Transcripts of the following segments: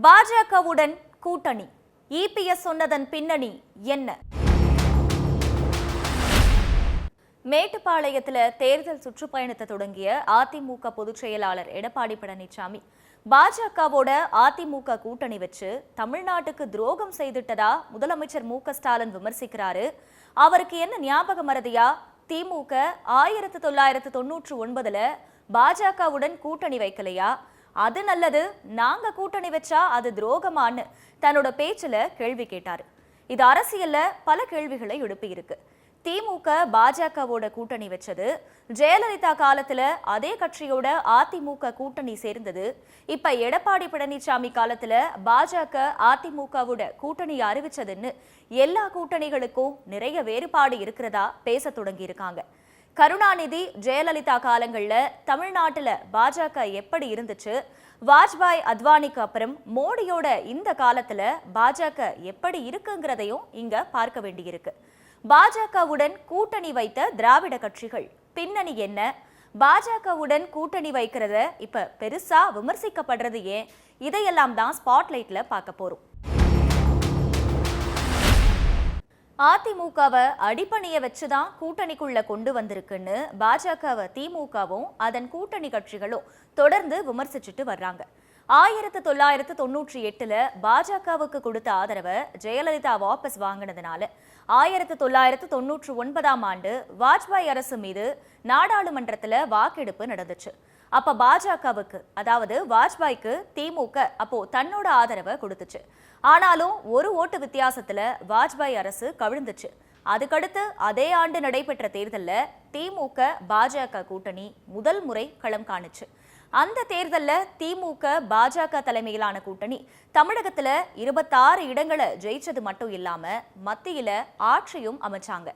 பாஜகவுடன் கூட்டணி, இபிஎஸ் சொன்னதன் பின்னணி என்ன? மேட்டுப்பாளையத்தில் தேர்தல் சுற்றுப்பயணத்தை தொடங்கிய அதிமுக பொதுச் செயலாளர் எடப்பாடி பழனிசாமி பாஜகவோட அதிமுக கூட்டணி வச்சு தமிழ்நாட்டுக்கு துரோகம் செய்துட்டதா முதலமைச்சர் மு.க.ஸ்டாலின் விமர்சிக்கிறாரு. அவருக்கு என்ன ஞாபகம் மறதியா? திமுக 1999 பாஜகவுடன் கூட்டணி வைக்கலையா? அது நல்லது, நாங்க கூட்டணி வச்சா அது துரோகமான்னு தன்னோட பேச்சுல கேள்வி கேட்டாரு. இது அரசியல்ல பல கேள்விகளை எழுப்பி இருக்கு. திமுக பாஜகவோட கூட்டணி வச்சது, ஜெயலலிதா காலத்துல அதே கட்சியோட அதிமுக கூட்டணி சேர்ந்தது, இப்ப எடப்பாடி பழனிசாமி காலத்துல பாஜக அதிமுகவோட கூட்டணி அறிவிச்சதுன்னு எல்லா கூட்டணிகளுக்கும் நிறைய வேறுபாடு இருக்கிறதா பேச தொடங்கி இருக்காங்க. கருணாநிதி ஜெயலலிதா காலங்கள்ல தமிழ்நாட்டுல பாஜக எப்படி இருந்துச்சு, வாஜ்பாய் அத்வானிக்கு அப்புறம் மோடியோட இந்த காலத்துல பாஜக எப்படி இருக்குங்கிறதையும் இங்க பார்க்க வேண்டியிருக்கு. பாஜகவுடன் கூட்டணி வைத்த திராவிட கட்சிகள் பின்னணி என்ன? பாஜகவுடன் கூட்டணி வைக்கிறத இப்ப பெருசா விமர்சிக்கப்படுறது ஏன்? இதையெல்லாம் தான் ஸ்பாட்லைட்ல பார்க்க போறோம். அதிமுகவை அடிப்பணிய வச்சுதான் கூட்டணிக்குள்ள கொண்டு வந்திருக்குன்னு பாஜகவை திமுகவும் அதன் கூட்டணி கட்சிகளும் தொடர்ந்து விமர்சிச்சுட்டு வர்றாங்க. 1998 பாஜகவுக்கு கொடுத்த ஆதரவை ஜெயலலிதா வாபஸ் வாங்கினதுனால 1999 வாஜ்பாய் அரசு மீது நாடாளுமன்றத்துல வாக்கெடுப்பு நடந்துச்சு. அப்ப பாஜகவுக்கு, அதாவது வாஜ்பாய்க்கு திமுக அப்போ தன்னோட ஆதரவை கொடுத்துச்சு. ஆனாலும் ஒரு ஓட்டு வித்தியாசத்துல வாஜ்பாய் அரசு கவிழ்ந்துச்சு. அதுக்கடுத்து அதே ஆண்டு நடைபெற்ற தேர்தலில் திமுக பாஜக கூட்டணி முதல் முறை களம் காணுச்சு. அந்த தேர்தலில் திமுக பாஜக தலைமையிலான கூட்டணி தமிழகத்துல 26 இடங்களை ஜெயிச்சது மட்டும் இல்லாம மத்தியில ஆட்சியும் அமைச்சாங்க.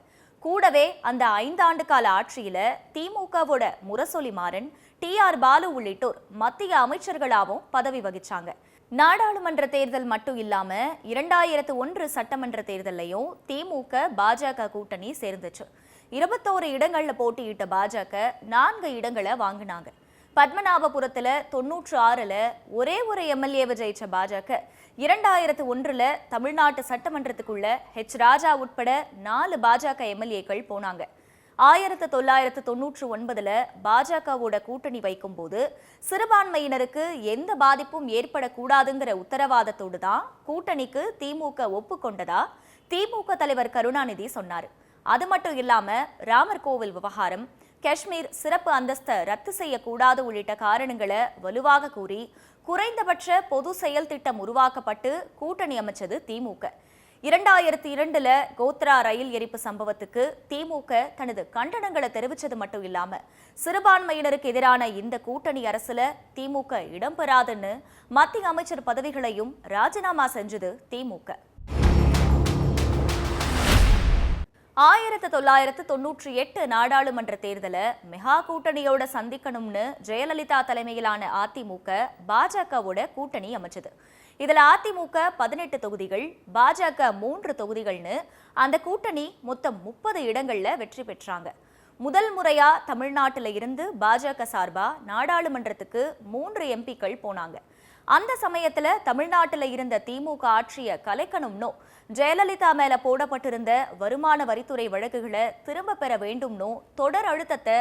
கூடவே அந்த 5 ஆண்டு கால ஆட்சியில திமுகவோட முரசொலி மாறன், TR பாலு உள்ளிட்டோர் மத்திய அமைச்சர்களாகவும் பதவி வகிச்சாங்க. நாடாளுமன்ற தேர்தல் மட்டும் இல்லாம 2001 சட்டமன்ற தேர்தலையும் திமுக பாஜக கூட்டணி சேர்ந்துச்சு. 21 இடங்கள்ல போட்டியிட்ட பாஜக 4 இடங்களை வாங்கினாங்க. பத்மநாபபுரத்துல 96 ஒரே ஒரு எம்எல்ஏவை ஜெயிச்ச பாஜக 2001 தமிழ்நாட்டு சட்டமன்றத்துக்குள்ள ராஜா உட்பட 4 பாஜக எம்எல்ஏக்கள் போனாங்க. 1999 பாஜகவோட கூட்டணி வைக்கும் போது சிறுபான்மையினருக்கு எந்த பாதிப்பும் ஏற்படக்கூடாதுங்கிற உத்தரவாதத்தோடு தான் கூட்டணிக்கு திமுக ஒப்புக்கொண்டதா திமுக தலைவர் கருணாநிதி சொன்னார். அது மட்டும் இல்லாம ராமர் கோவில் விவகாரம், காஷ்மீர் சிறப்பு அந்தஸ்தை ரத்து செய்யக்கூடாது உள்ளிட்ட காரணங்களை வலுவாக கூறி குறைந்தபட்ச பொது செயல் திட்டம் உருவாக்கப்பட்டு கூட்டணி அமைச்சது திமுக. 2002 கோத்ரா ரயில் எரிப்பு சம்பவத்துக்கு திமுக தனது கண்டனங்களை தெரிவித்தது மட்டும் இல்லாம சிறுபான்மையினருக்கு எதிரான இந்த கூட்டணி அரசுல திமுக இடம்பெறாதுன்னு மத்திய அமைச்சர் பதவிகளையும் ராஜினாமா செஞ்சது திமுக. 1998 நாடாளுமன்ற தேர்தலை மெகா கூட்டணியோட சந்திக்கணும்னு ஜெயலலிதா தலைமையிலான அதிமுக பாஜகவோட கூட்டணி அமைச்சது. இதுல அதிமுக 18 தொகுதிகள், பாஜக 3 தொகுதிகள்னு அந்த கூட்டணி மொத்தம் 30 இடங்கள்ல வெற்றி பெற்றாங்க. முதல் முறையா தமிழ்நாட்டில இருந்து பாஜக சார்பா நாடாளுமன்றத்துக்கு 3 எம்பிக்கள் போனாங்க. அந்த சமயத்துல தமிழ்நாட்டில இருந்த திமுக ஆட்சியை கலைக்கணும்னோ, ஜெயலலிதா மேல போடப்பட்டிருந்த வருமான வரித்துறை வழக்குகளை திரும்ப பெற வேண்டும்னோ தொடர் அழுத்தத்தை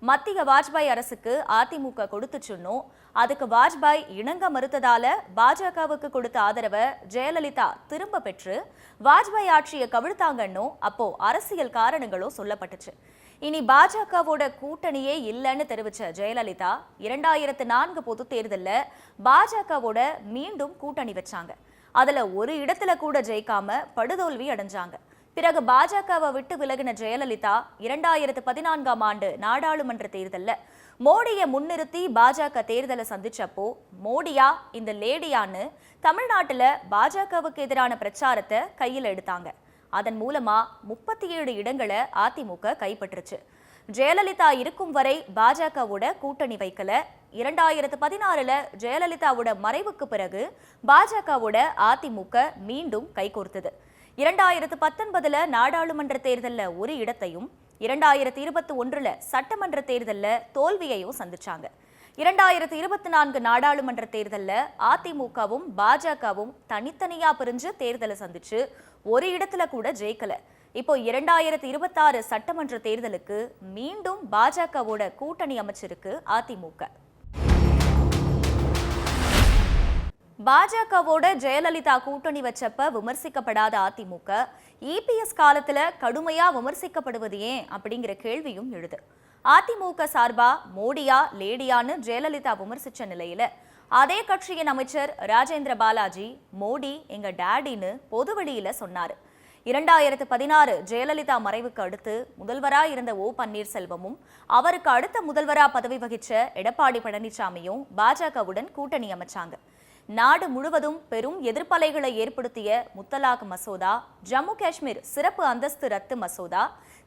மத்திய வாஜ்பாய் அரசுக்கு அதிமுக கொடுத்துச்சுன்னோ, அதுக்கு வாஜ்பாய் இணங்க மறுத்ததால பாஜகவுக்கு கொடுத்த ஆதரவை ஜெயலலிதா திரும்ப பெற்று வாஜ்பாய் ஆட்சியை கவிழ்த்தாங்கன்னோ அப்போ அரசியல் காரணங்களும் சொல்லப்பட்டுச்சு. இனி பாஜகவோட கூட்டணியே இல்லைன்னு தெரிவிச்ச ஜெயலலிதா 2004 பொது தேர்தலில் பாஜகவோட மீண்டும் கூட்டணி வச்சாங்க. அதுல ஒரு இடத்துல கூட ஜெயிக்காம படுதோல்வி அடைஞ்சாங்க. பிறகு பாஜகவை விட்டு விலகின ஜெயலலிதா 2014 நாடாளுமன்ற தேர்தலில் மோடியை முன்னிறுத்தி பாஜக தேர்தலை சந்திச்சப்போ மோடியா இந்த லேடியான்னு தமிழ்நாட்டுல பாஜகவுக்கு எதிரான பிரச்சாரத்தை கையில் எடுத்தாங்க. அதன் மூலமா 37 இடங்களை அதிமுக கைப்பற்றுச்சு. ஜெயலலிதா இருக்கும் வரை பாஜகவோட கூட்டணி வைக்கல. 2016 ஜெயலலிதாவோட மறைவுக்கு பிறகு பாஜகவோட அதிமுக மீண்டும் கைகோர்த்தது. 2019 நாடாளுமன்ற தேர்தலில் ஒரு இடத்தையும் 2021 சட்டமன்ற தேர்தலில் தோல்வியையும் சந்திச்சாங்க. 2024 நாடாளுமன்ற தேர்தலில் அதிமுகவும் பாஜகவும் தனித்தனியா பிரிஞ்சு தேர்தலை சந்திச்சு ஒரு இடத்துல கூட ஜெயிக்கல. இப்போ 2026 சட்டமன்ற தேர்தலுக்கு மீண்டும் பாஜகவோட கூட்டணி அமைச்சிருக்கு அதிமுக. பாஜகவோட ஜெயலலிதா கூட்டணி வச்சப்ப விமர்சிக்கப்படாத அதிமுக இபிஎஸ் காலத்துல கடுமையா விமர்சிக்கப்படுவது ஏன் அப்படிங்கிற கேள்வியும் எழுது. அதிமுக சார்பா மோடியா லேடியான்னு ஜெயலலிதா விமர்சிச்ச நிலையில அதே கட்சியின் அமைச்சர் ராஜேந்திர பாலாஜி மோடி எங்க டாடின்னு பொதுவெளியில சொன்னாரு. 2016 ஜெயலலிதா மறைவுக்கு அடுத்து முதல்வராக இருந்த ஓ பன்னீர்செல்வமும் அவருக்கு அடுத்த முதல்வரா பதவி வகிச்ச எடப்பாடி பழனிசாமியும் பாஜகவுடன் கூட்டணி அமைச்சாங்க. நாடு முழுவதும் பெரும் எதிர்ப்பலைகளை ஏற்படுத்திய முத்தலாக் மசோதா, ஜம்மு காஷ்மீர் சிறப்பு அந்தஸ்து ரத்து மசோதா,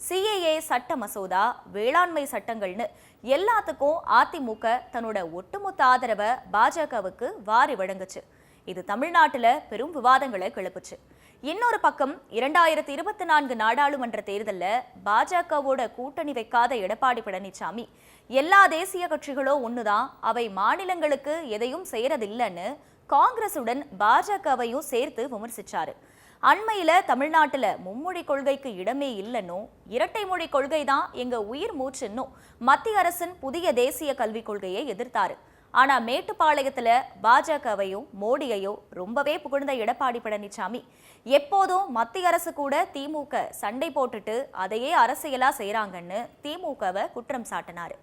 சிஏஏ சட்ட மசோதா, வேளாண்மை சட்டங்கள்னு எல்லாத்துக்கும் அதிமுக தன்னோட ஒட்டுமொத்த ஆதரவை பாஜகவுக்கு வாரி வழங்குச்சு. இது தமிழ்நாட்டுல பெரும் விவாதங்களை கிளப்புச்சு. இன்னொரு பக்கம் 2024 நாடாளுமன்ற தேர்தலில் பாஜகவோட கூட்டணி வைக்காத எடப்பாடி பழனிசாமி எல்லா தேசிய கட்சிகளும் ஒண்ணுதான், அவை மாநிலங்களுக்கு எதையும் செய்யறதில்லைன்னு காங்கிரசுடன் பாஜகவையும் சேர்த்து விமர்சிச்சாரு. அண்மையில தமிழ்நாட்டுல மும்மொழி கொள்கைக்கு இடமே இல்லைன்னும் இரட்டை மொழி கொள்கை தான் எங்க உயிர் மூச்சுன்னும் மத்திய அரசின் புதிய தேசிய கல்விக் கொள்கையை எதிர்த்தாரு. ஆனா மேட்டுப்பாளையத்துல பாஜகவையும் மோடியையோ ரொம்பவே புகழ்ந்த எடப்பாடி பழனிசாமி எப்போதும் மத்திய அரசு கூட திமுக சண்டை போட்டுட்டு அதையே அரசியலா செய்யறாங்கன்னு திமுகவை குற்றம் சாட்டினாரு.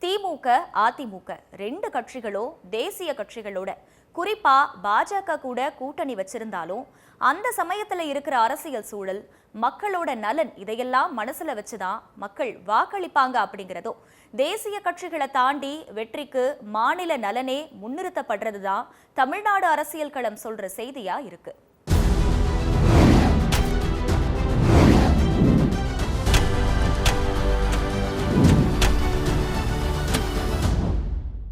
திமுக அதிமுக ரெண்டு கட்சிகளும் தேசிய கட்சிகளோட குறிப்பா பாஜக கூட கூட்டணி வச்சிருந்தாலும் அந்த சமயத்துல இருக்கிற அரசியல் சூழல், மக்களோட நலன் இதையெல்லாம் மனசுல வச்சுதான் மக்கள் வாக்களிப்பாங்க அப்படிங்கிறதும் தேசிய கட்சிகளை தாண்டி வெற்றிக்கு மாநில நலனே முன்னிறுத்தப்படுறதுதான் தமிழ்நாடு அரசியல் களம் சொல்ற செய்தியா இருக்கு.